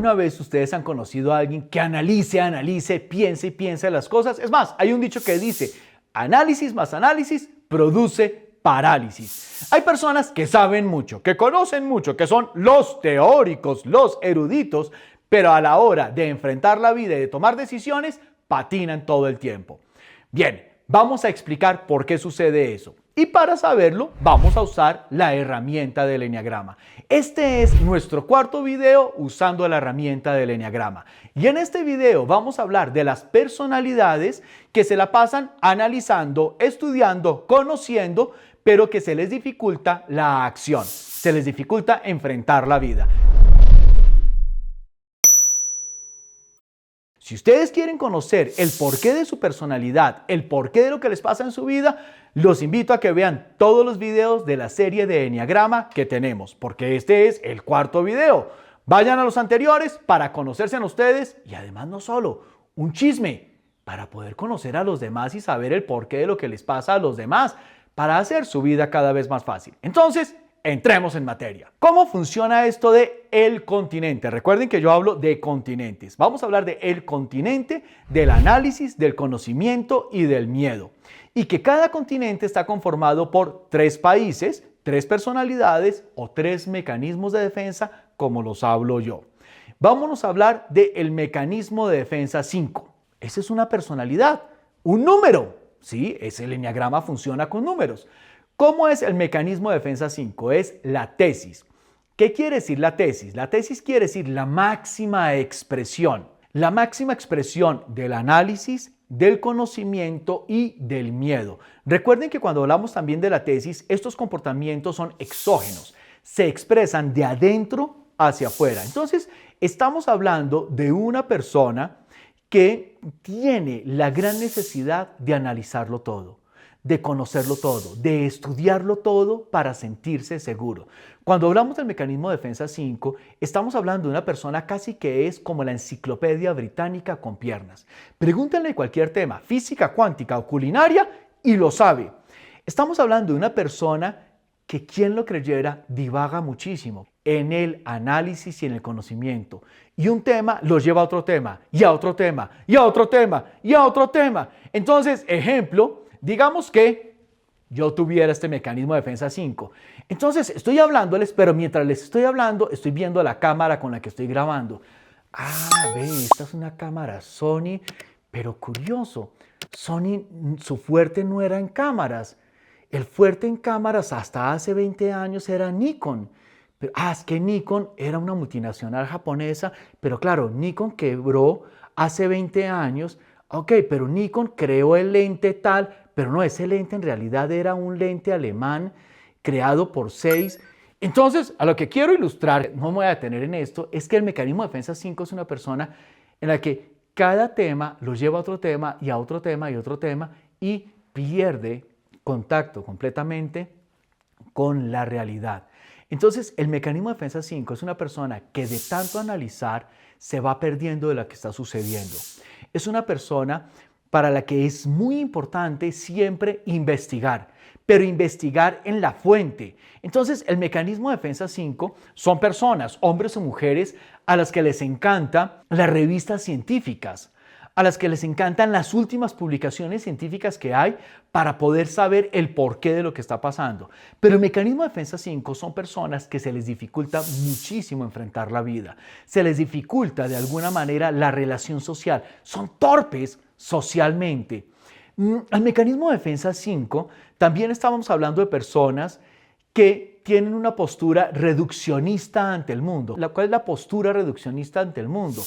¿Alguna vez ustedes han conocido a alguien que analice, piense y piense las cosas? Es más, hay un dicho que dice, análisis más análisis produce parálisis. Hay personas que saben mucho, que conocen mucho, que son los teóricos, los eruditos, pero a la hora de enfrentar la vida y de tomar decisiones, patinan todo el tiempo. Bien, vamos a explicar por qué sucede eso. Y para saberlo, vamos a usar la herramienta del eneagrama. Este es nuestro cuarto video usando la herramienta del eneagrama. Y en este video vamos a hablar de las personalidades que se la pasan analizando, estudiando, conociendo, pero que se les dificulta la acción, se les dificulta enfrentar la vida. Si ustedes quieren conocer el porqué de su personalidad, el porqué de lo que les pasa en su vida, los invito a que vean todos los videos de la serie de eneagrama que tenemos, porque este es el cuarto video. Vayan a los anteriores para conocerse a ustedes y además no solo, un chisme para poder conocer a los demás y saber el porqué de lo que les pasa a los demás, para hacer su vida cada vez más fácil. Entonces, entremos en materia. ¿Cómo funciona esto de el continente? Recuerden que yo hablo de continentes. Vamos a hablar de el continente, del análisis, del conocimiento y del miedo. Y que cada continente está conformado por 3 países, 3 personalidades o 3 mecanismos de defensa, como los hablo yo. Vámonos a hablar del mecanismo de defensa 5. Esa es una personalidad, un número. Sí, el eneagrama funciona con números. ¿Cómo es el mecanismo de defensa 5? Es la tesis. ¿Qué quiere decir la tesis? La tesis quiere decir la máxima expresión. La máxima expresión del análisis, del conocimiento y del miedo. Recuerden que cuando hablamos también de la tesis, estos comportamientos son exógenos. Se expresan de adentro hacia afuera. Entonces, estamos hablando de una persona que tiene la gran necesidad de analizarlo todo, de conocerlo todo, de estudiarlo todo para sentirse seguro. Cuando hablamos del mecanismo de defensa 5, estamos hablando de una persona casi que es como la enciclopedia británica con piernas. Pregúntenle cualquier tema, física cuántica o culinaria, y lo sabe. Estamos hablando de una persona que, quien lo creyera, divaga muchísimo en el análisis y en el conocimiento. Y un tema los lleva a otro tema, y a otro tema, y a otro tema, y a otro tema. Entonces, ejemplo, digamos que yo tuviera este mecanismo de defensa 5. Entonces estoy hablándoles, pero mientras les estoy hablando, estoy viendo la cámara con la que estoy grabando. Ve, esta es una cámara Sony, pero curioso. Sony, su fuerte no era en cámaras. El fuerte en cámaras hasta hace 20 años era Nikon. Pero, es que Nikon era una multinacional japonesa, pero claro, Nikon quebró hace 20 años. Ok, pero Nikon creó el lente tal, pero no, ese lente en realidad era un lente alemán creado por Zeiss. Entonces, a lo que quiero ilustrar, no me voy a detener en esto, es que el mecanismo de defensa 5 es una persona en la que cada tema lo lleva a otro tema y a otro tema y a otro tema y pierde contacto completamente con la realidad. Entonces, el mecanismo de defensa 5 es una persona que de tanto analizar se va perdiendo de lo que está sucediendo. Es una persona para la que es muy importante siempre investigar, pero investigar en la fuente. Entonces, el mecanismo de defensa 5 son personas, hombres o mujeres, a las que les encantan las revistas científicas, a las que les encantan las últimas publicaciones científicas que hay para poder saber el porqué de lo que está pasando. Pero el mecanismo de defensa 5 son personas que se les dificulta muchísimo enfrentar la vida. Se les dificulta de alguna manera la relación social. Son torpes socialmente. El mecanismo de defensa 5 también estábamos hablando de personas que tienen una postura reduccionista ante el mundo. ¿Cuál es la postura reduccionista ante el mundo?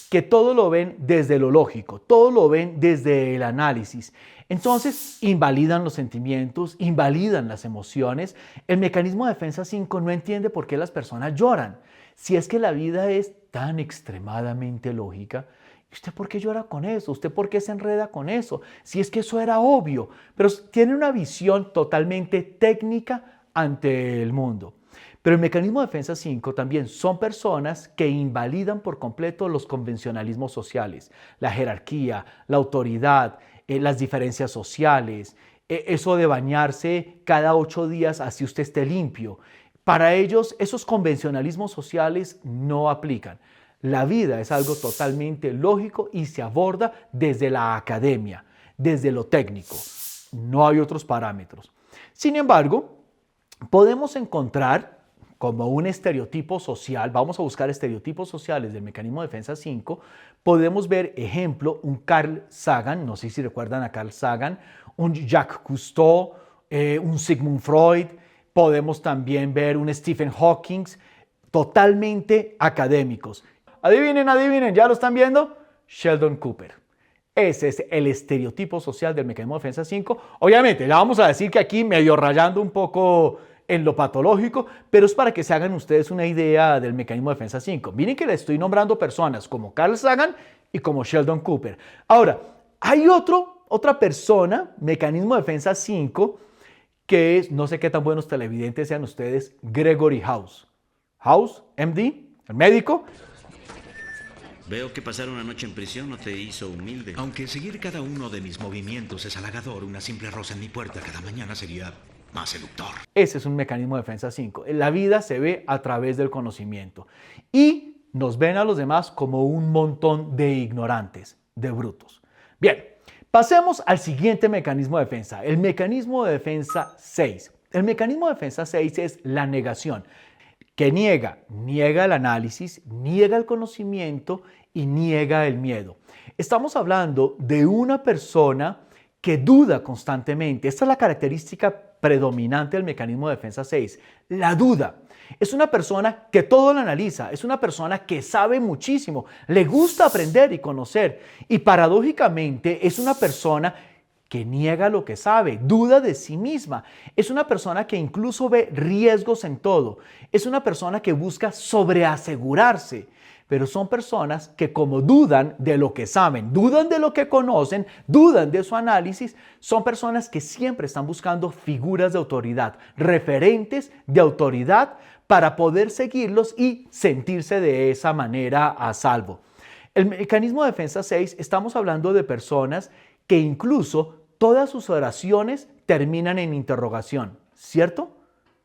Que todo lo ven desde lo lógico, todo lo ven desde el análisis. Entonces, invalidan los sentimientos, invalidan las emociones. El mecanismo de defensa 5 no entiende por qué las personas lloran. Si es que la vida es tan extremadamente lógica, ¿usted por qué llora con eso? ¿Usted por qué se enreda con eso? Si es que eso era obvio. Pero tiene una visión totalmente técnica ante el mundo. Pero el mecanismo de defensa 5 también son personas que invalidan por completo los convencionalismos sociales, la jerarquía, la autoridad, las diferencias sociales, eso de bañarse cada 8 días así usted esté limpio. Para ellos esos convencionalismos sociales no aplican. La vida es algo totalmente lógico y se aborda desde la academia, desde lo técnico. No hay otros parámetros. Sin embargo, podemos encontrar como un estereotipo social, vamos a buscar estereotipos sociales del mecanismo de defensa 5, podemos ver, ejemplo, un Carl Sagan, no sé si recuerdan a Carl Sagan, un Jacques Cousteau, un Sigmund Freud, podemos también ver un Stephen Hawking, totalmente académicos. Adivinen, adivinen, ¿ya lo están viendo? Sheldon Cooper. Ese es el estereotipo social del mecanismo de defensa 5. Obviamente, ya vamos a decir que aquí medio rayando un poco en lo patológico, pero es para que se hagan ustedes una idea del mecanismo de defensa 5. Miren que les estoy nombrando personas como Carl Sagan y como Sheldon Cooper. Ahora, hay otra persona, mecanismo de defensa 5, que es, no sé qué tan buenos televidentes sean ustedes, Gregory House. House, MD, el médico. Veo que pasar una noche en prisión no te hizo humilde. Aunque seguir cada uno de mis movimientos es halagador, una simple rosa en mi puerta cada mañana sería más seductor. Ese es un mecanismo de defensa 5. La vida se ve a través del conocimiento. Y nos ven a los demás como un montón de ignorantes, de brutos. Bien, pasemos al siguiente mecanismo de defensa, el mecanismo de defensa 6. El mecanismo de defensa 6 es la negación, que niega el análisis, niega el conocimiento y niega el miedo. Estamos hablando de una persona que duda constantemente. Esta es la característica predominante del mecanismo de defensa 6, la duda. Es una persona que todo lo analiza, es una persona que sabe muchísimo, le gusta aprender y conocer. Y paradójicamente es una persona que niega lo que sabe, duda de sí misma. Es una persona que incluso ve riesgos en todo. Es una persona que busca sobreasegurarse. Pero son personas que como dudan de lo que saben, dudan de lo que conocen, dudan de su análisis, son personas que siempre están buscando figuras de autoridad, referentes de autoridad para poder seguirlos y sentirse de esa manera a salvo. El mecanismo de defensa 6, estamos hablando de personas que incluso todas sus oraciones terminan en interrogación, ¿cierto?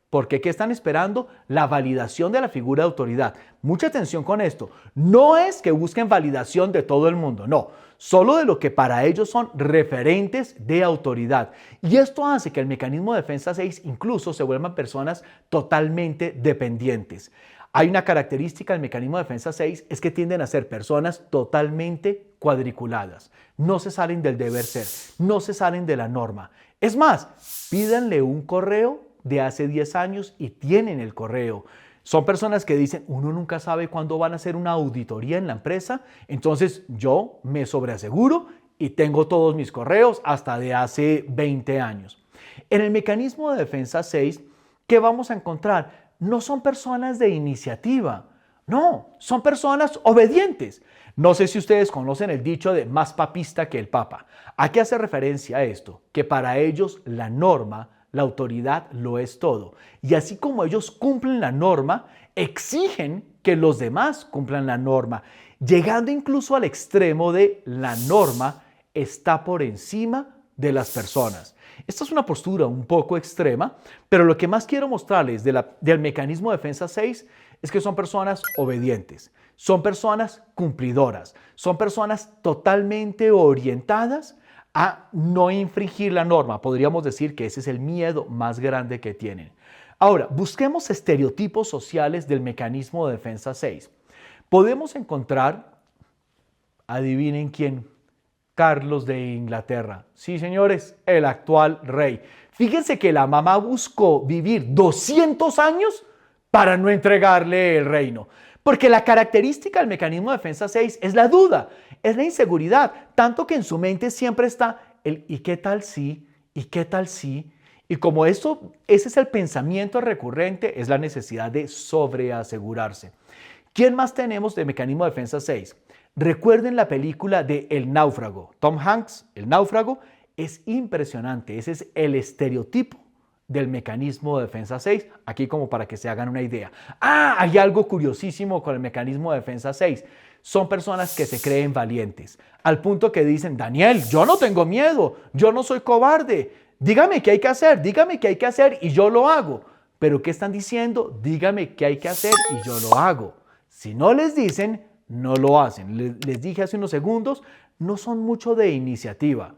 Porque ¿qué están esperando? La validación de la figura de autoridad. Mucha atención con esto. No es que busquen validación de todo el mundo, no. Solo de lo que para ellos son referentes de autoridad. Y esto hace que el mecanismo de defensa 6 incluso se vuelvan personas totalmente dependientes. Hay una característica del mecanismo de defensa 6, es que tienden a ser personas totalmente cuadriculadas. No se salen del deber ser, no se salen de la norma. Es más, pídanle un correo de hace 10 años y tienen el correo. Son personas que dicen, uno nunca sabe cuándo van a hacer una auditoría en la empresa, entonces yo me sobreaseguro y tengo todos mis correos hasta de hace 20 años. En el mecanismo de defensa 6, ¿qué vamos a encontrar? No son personas de iniciativa, no, son personas obedientes. No sé si ustedes conocen el dicho de más papista que el papa. ¿A qué hace referencia a esto? Que para ellos la norma, la autoridad lo es todo. Y así como ellos cumplen la norma, exigen que los demás cumplan la norma, llegando incluso al extremo de la norma está por encima de las personas. Esta es una postura un poco extrema, pero lo que más quiero mostrarles del mecanismo de defensa 6 es que son personas obedientes, son personas cumplidoras, son personas totalmente orientadas a no infringir la norma. Podríamos decir que ese es el miedo más grande que tienen. Ahora, busquemos estereotipos sociales del mecanismo de defensa 6. Podemos encontrar, adivinen quién, Carlos de Inglaterra. Sí, señores, el actual rey. Fíjense que la mamá buscó vivir 200 años para no entregarle el reino. Porque la característica del mecanismo de defensa 6 es la duda, es la inseguridad, tanto que en su mente siempre está el ¿y qué tal si? ¿Y qué tal si? Y como ese es el pensamiento recurrente, es la necesidad de sobreasegurarse. ¿Quién más tenemos de mecanismo de defensa 6? Recuerden la película de El Náufrago. Tom Hanks, El Náufrago, es impresionante. Ese es el estereotipo del mecanismo de defensa 6, aquí como para que se hagan una idea. Hay algo curiosísimo con el mecanismo de defensa 6. Son personas que se creen valientes, al punto que dicen, Daniel, yo no tengo miedo, yo no soy cobarde, dígame qué hay que hacer y yo lo hago. Pero ¿qué están diciendo? Dígame qué hay que hacer y yo lo hago. Si no les dicen, no lo hacen. Les dije hace unos segundos, no son mucho de iniciativa.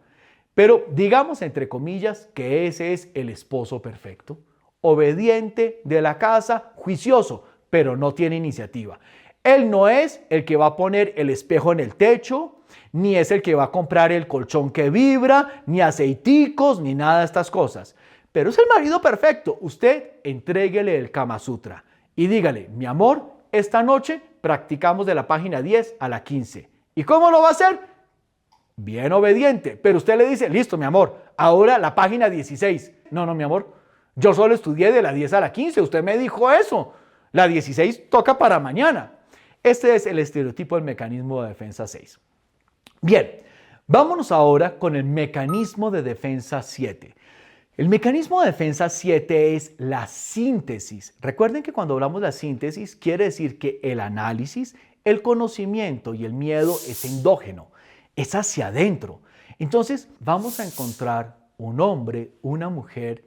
Pero digamos, entre comillas, que ese es el esposo perfecto. Obediente, de la casa, juicioso, pero no tiene iniciativa. Él no es el que va a poner el espejo en el techo, ni es el que va a comprar el colchón que vibra, ni aceiticos, ni nada de estas cosas. Pero es el marido perfecto. Usted entréguele el Kama Sutra y dígale, mi amor, esta noche practicamos de la página 10 a la 15. ¿Y cómo lo va a hacer? Bien obediente. Pero usted le dice, listo, mi amor, ahora la página 16. No, mi amor, yo solo estudié de la 10 a la 15. Usted me dijo eso. La 16 toca para mañana. Este es el estereotipo del mecanismo de defensa 6. Bien, vámonos ahora con el mecanismo de defensa 7. El mecanismo de defensa 7 es la síntesis. Recuerden que cuando hablamos de la síntesis, quiere decir que el análisis, el conocimiento y el miedo es endógeno, es hacia adentro. Entonces, vamos a encontrar un hombre, una mujer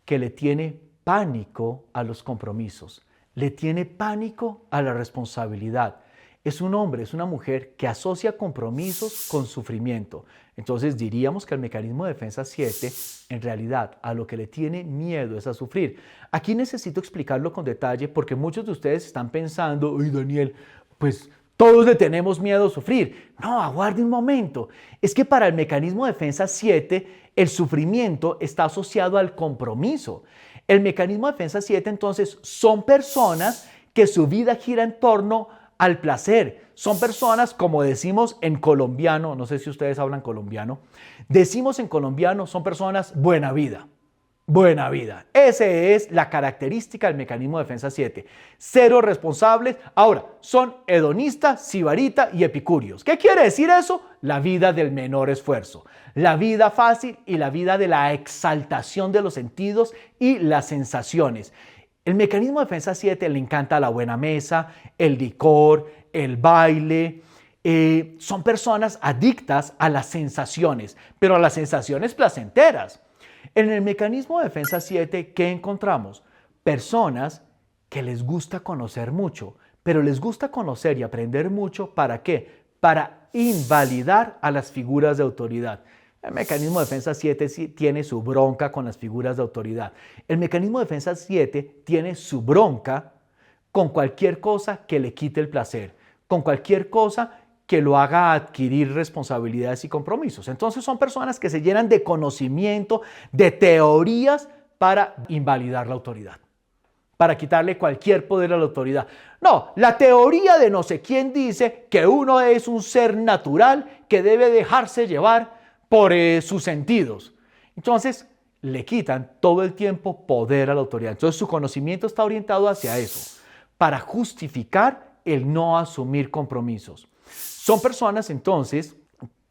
que le tiene pánico a los compromisos, le tiene pánico a la responsabilidad. Es un hombre, es una mujer que asocia compromisos con sufrimiento. Entonces diríamos que el mecanismo de defensa 7, en realidad, a lo que le tiene miedo es a sufrir. Aquí necesito explicarlo con detalle porque muchos de ustedes están pensando, uy, Daniel, pues todos le tenemos miedo a sufrir. No, aguarde un momento. Es que para el mecanismo de defensa 7, el sufrimiento está asociado al compromiso. El mecanismo de defensa 7, entonces, son personas que su vida gira en torno al placer. Son personas, como decimos en colombiano, no sé si ustedes hablan colombiano, decimos en colombiano, son personas buena vida. Buena vida. Esa es la característica del mecanismo de defensa 7. Cero responsables. Ahora, son hedonistas, sibaritas y epicúreos. ¿Qué quiere decir eso? La vida del menor esfuerzo. La vida fácil y la vida de la exaltación de los sentidos y las sensaciones. El mecanismo de defensa 7 le encanta la buena mesa, el licor, el baile. Son personas adictas a las sensaciones, pero a las sensaciones placenteras. En el mecanismo de defensa 7, ¿qué encontramos? Personas que les gusta conocer mucho, pero les gusta conocer y aprender mucho, ¿para qué? Para invalidar a las figuras de autoridad. El mecanismo de defensa 7 tiene su bronca con las figuras de autoridad. El mecanismo de defensa 7 tiene su bronca con cualquier cosa que le quite el placer, con cualquier cosa que lo haga adquirir responsabilidades y compromisos. Entonces son personas que se llenan de conocimiento, de teorías para invalidar la autoridad, para quitarle cualquier poder a la autoridad. No, la teoría de no sé quién dice que uno es un ser natural que debe dejarse llevar por sus sentidos. Entonces le quitan todo el tiempo poder a la autoridad. Entonces su conocimiento está orientado hacia eso, para justificar el no asumir compromisos. Son personas entonces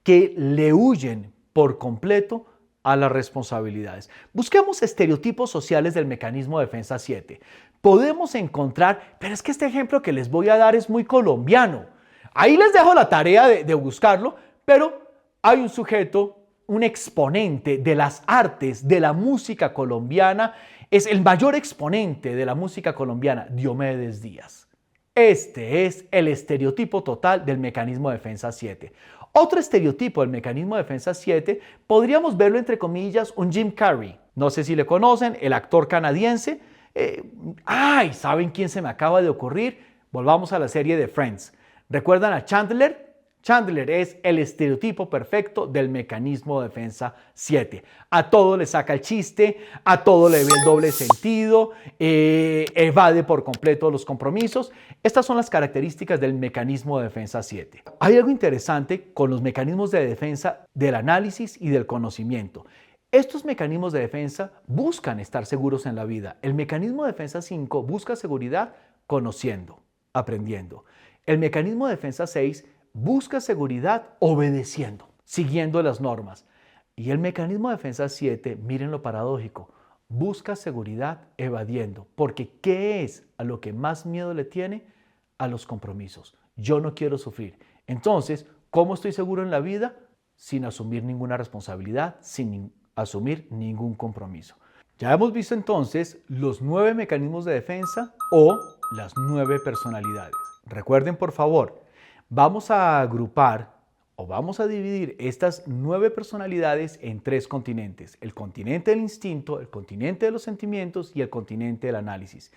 que le huyen por completo a las responsabilidades. Busquemos estereotipos sociales del mecanismo de defensa 7. Podemos encontrar, pero es que este ejemplo que les voy a dar es muy colombiano. Ahí les dejo la tarea de buscarlo, pero hay un sujeto, un exponente de las artes, de la música colombiana, es el mayor exponente de la música colombiana, Diomedes Díaz. Este es el estereotipo total del mecanismo de defensa 7. Otro estereotipo del mecanismo de defensa 7, podríamos verlo entre comillas, un Jim Carrey. No sé si le conocen, el actor canadiense. ¿Saben quién se me acaba de ocurrir? Volvamos a la serie de Friends. ¿Recuerdan a Chandler? Chandler es el estereotipo perfecto del mecanismo de defensa 7. A todo le saca el chiste, a todo le ve el doble sentido, evade por completo los compromisos. Estas son las características del mecanismo de defensa 7. Hay algo interesante con los mecanismos de defensa del análisis y del conocimiento. Estos mecanismos de defensa buscan estar seguros en la vida. El mecanismo de defensa 5 busca seguridad conociendo, aprendiendo. El mecanismo de defensa 6 busca seguridad obedeciendo, siguiendo las normas. Y el mecanismo de defensa 7, miren lo paradójico, busca seguridad evadiendo. Porque ¿qué es a lo que más miedo le tiene? A los compromisos. Yo no quiero sufrir. Entonces, ¿cómo estoy seguro en la vida? Sin asumir ninguna responsabilidad, sin asumir ningún compromiso. Ya hemos visto entonces los 9 mecanismos de defensa o las 9 personalidades. Recuerden, por favor, vamos a agrupar o vamos a dividir estas 9 personalidades en 3 continentes. El continente del instinto, el continente de los sentimientos y el continente del análisis.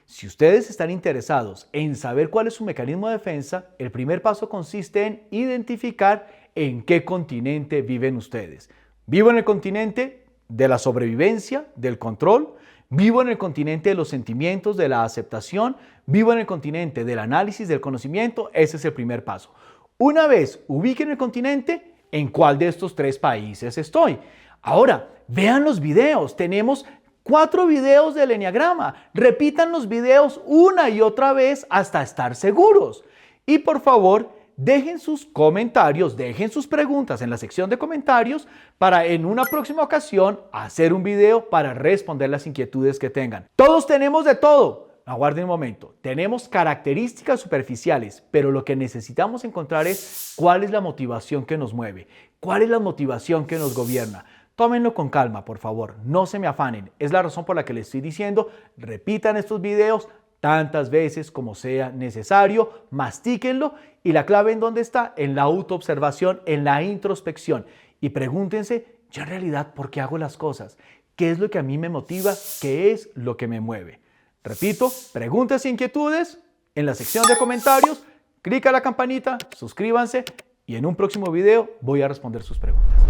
Si ustedes están interesados en saber cuál es su mecanismo de defensa, el primer paso consiste en identificar en qué continente viven ustedes. ¿Vivo en el continente de la sobrevivencia, del control? ¿Vivo en el continente de los sentimientos, de la aceptación? ¿Vivo en el continente del análisis, del conocimiento? Ese es el primer paso. Una vez ubiquen el continente, ¿en cuál de estos 3 países estoy? Ahora, vean los videos. Tenemos 4 videos del Eneagrama. Repitan los videos una y otra vez hasta estar seguros. Y por favor, dejen sus comentarios, dejen sus preguntas en la sección de comentarios para en una próxima ocasión hacer un video para responder las inquietudes que tengan. Todos tenemos de todo. Aguarden un momento. Tenemos características superficiales, pero lo que necesitamos encontrar es cuál es la motivación que nos mueve, cuál es la motivación que nos gobierna. Tómenlo con calma, por favor, no se me afanen. Es la razón por la que les estoy diciendo, repitan estos videos tantas veces como sea necesario, mastíquenlo y la clave ¿en dónde está? En la autoobservación, en la introspección. Y pregúntense, yo en realidad, ¿por qué hago las cosas? ¿Qué es lo que a mí me motiva? ¿Qué es lo que me mueve? Repito, preguntas e inquietudes en la sección de comentarios, clic a la campanita, suscríbanse y en un próximo video voy a responder sus preguntas.